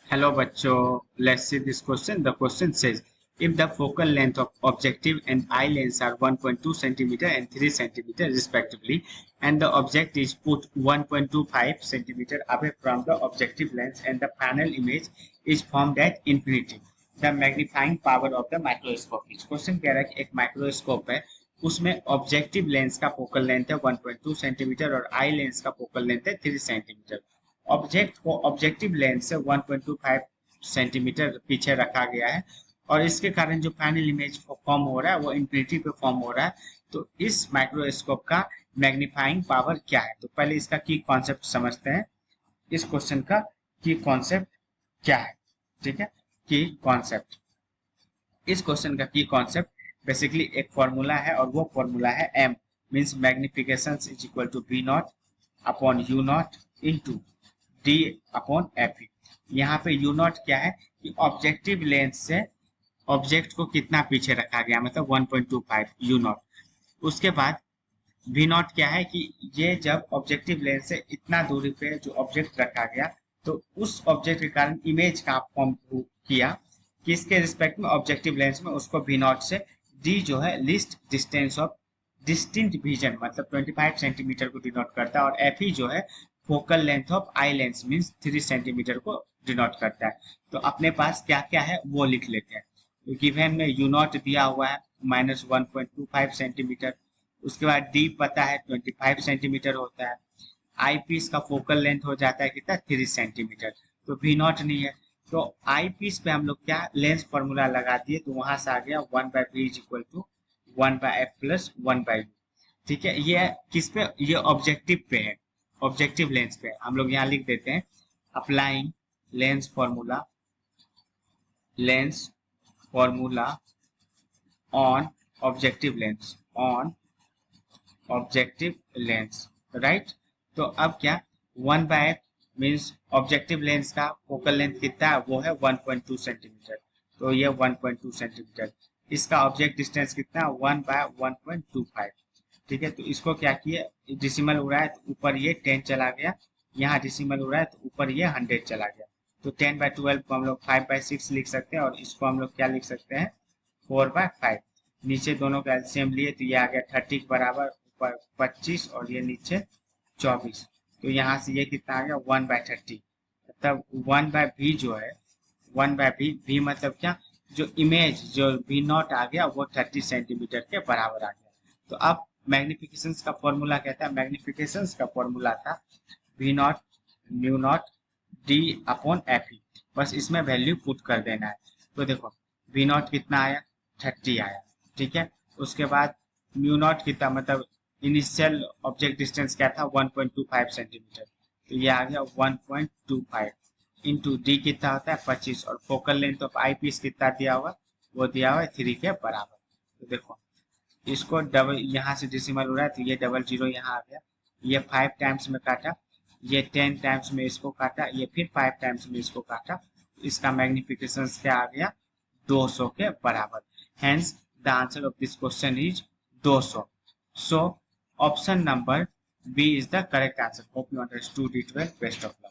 Hello bachcho, let's see this question. The question says, if the focal length of objective and eye lens are 1.2 centimeter and 3 centimeter respectively, and the object is put 1.25 centimeter away from the objective lens and the panel image is formed at infinity, the magnifying power of the microscope is. Question कह रहा है कि एक microscope है, उसमें objective lens का focal length है 1.2 centimetre और आई लेंस का फोकल लेंथ है 3 सेंटीमीटर। ऑब्जेक्ट को ऑब्जेक्टिव लेंस से 1.25 सेंटीमीटर पीछे रखा गया है और इसके कारण जो फाइनल इमेज फॉर्म हो रहा है वो इंफिनिटी पे फॉर्म हो रहा है। तो इस माइक्रोस्कोप का मैग्नीफाइंग पावर क्या है? तो पहले इसका की कॉन्सेप्ट समझते हैं। इस क्वेश्चन का की कॉन्सेप्ट क्या है? ठीक है, की कॉन्सेप्ट, इस क्वेश्चन का की कॉन्सेप्ट बेसिकली एक फॉर्मूला है और वो फॉर्मूला है m means magnification is equal to v not upon u not into d upon F. यहाँ पे u नॉट क्या है कि ऑब्जेक्टिव लेंस से ऑब्जेक्ट को कितना पीछे रखा गया, मतलब 1.25 u नॉट। उसके बाद v नॉट क्या है कि ये जब ऑब्जेक्टिव लेंस से इतना दूरी पे जो ऑब्जेक्ट रखा गया तो उस ऑब्जेक्ट के कारण इमेज का फॉर्म किया किसके रिस्पेक्ट में, ऑब्जेक्टिव लेंस में, उसको v नॉट से d जो है least distance of distinct vision मतलब 25 सेंटीमीटर को डिनोट करता है और एफ जो है focal length of eye lens means 3 centimetre को डिनोट करता है। तो अपने पास क्या क्या है वो लिख लेते हैं। तो गिवन में यू नॉट दिया हुआ है -1.25 सेंटीमीटर, उसके बाद डी पता है 25 सेंटीमीटर होता है, आई पीस का फोकल लेंथ हो जाता है कितना 3 सेंटीमीटर, तो वी नॉट नहीं है। तो आई पीस पे हम लोग क्या लेंस फॉर्मूला लगा दिए तो वहां से आ गया 1/v is equal to 1/f plus 1/u। ठीक है, ये किस पे, ये ऑब्जेक्टिव पे है, ऑब्जेक्टिव लेंस पे हम लोग यहाँ लिख देते हैं applying lens formula, lens formula on objective lens, on objective lens, right. तो अब क्या 1/f मीन्स ऑब्जेक्टिव लेंस का फोकल लेंथ कितना है वो है 1.2 सेंटीमीटर, तो ये 1.2 सेंटीमीटर, इसका ऑब्जेक्ट डिस्टेंस कितना 1/1.25। ठीक है, तो इसको क्या किए डिसिमल उड़ा है तो ऊपर ये 10 चला गया, यहाँ डिसिमल उड़ा है तो ऊपर ये 100 चला गया, तो 10/12 को हम लोग 5/6 लिख सकते हैं और इसको हम लोग क्या लिख सकते हैं 4/5। नीचे दोनों का एलसीएम लिए तो ये आ गया 30 के बराबर, ऊपर 25 और ये नीचे 24, तो यहाँ से ये कितना आ गया 1/30, मतलब 1/v जो है 1/v, v मतलब क्या, जो इमेज जो v नॉट आ गया वो 30 सेंटीमीटर के बराबर आ गया। तो अब मैग्निफिकेशन का फॉर्मूला कहता है, मैग्निफिकेशन का फॉर्मूला था v not new not d upon F, बस इसमें वैल्यू पुट कर देना है। तो देखो v नॉट कितना आया 30 आया, ठीक है। उसके बाद म्यू नॉट कितना, मतलब इनिशियल ऑब्जेक्ट डिस्टेंस क्या था 1.25 सेंटीमीटर, तो ये आ गया 1.25 इंटू डी कितना होता है 25 और focal length of eye piece कितना दिया हुआ, वो दिया हुआ है 3 के बराबर। तो देखो इसको डबल यहाँ से डिसिमल हो रहा है तो ये डबल जीरो यहाँ आ गया, ये 5 टाइम्स में काटा, ये 10 टाइम्स में इसको काटा, ये फिर 5 टाइम्स में इसको काटा, इसका मैग्निफिकेशन क्या आ गया 200 के बराबर। Hence the answer of this question is 200। So option number B is the correct answer. Hope you understood it well, best of luck.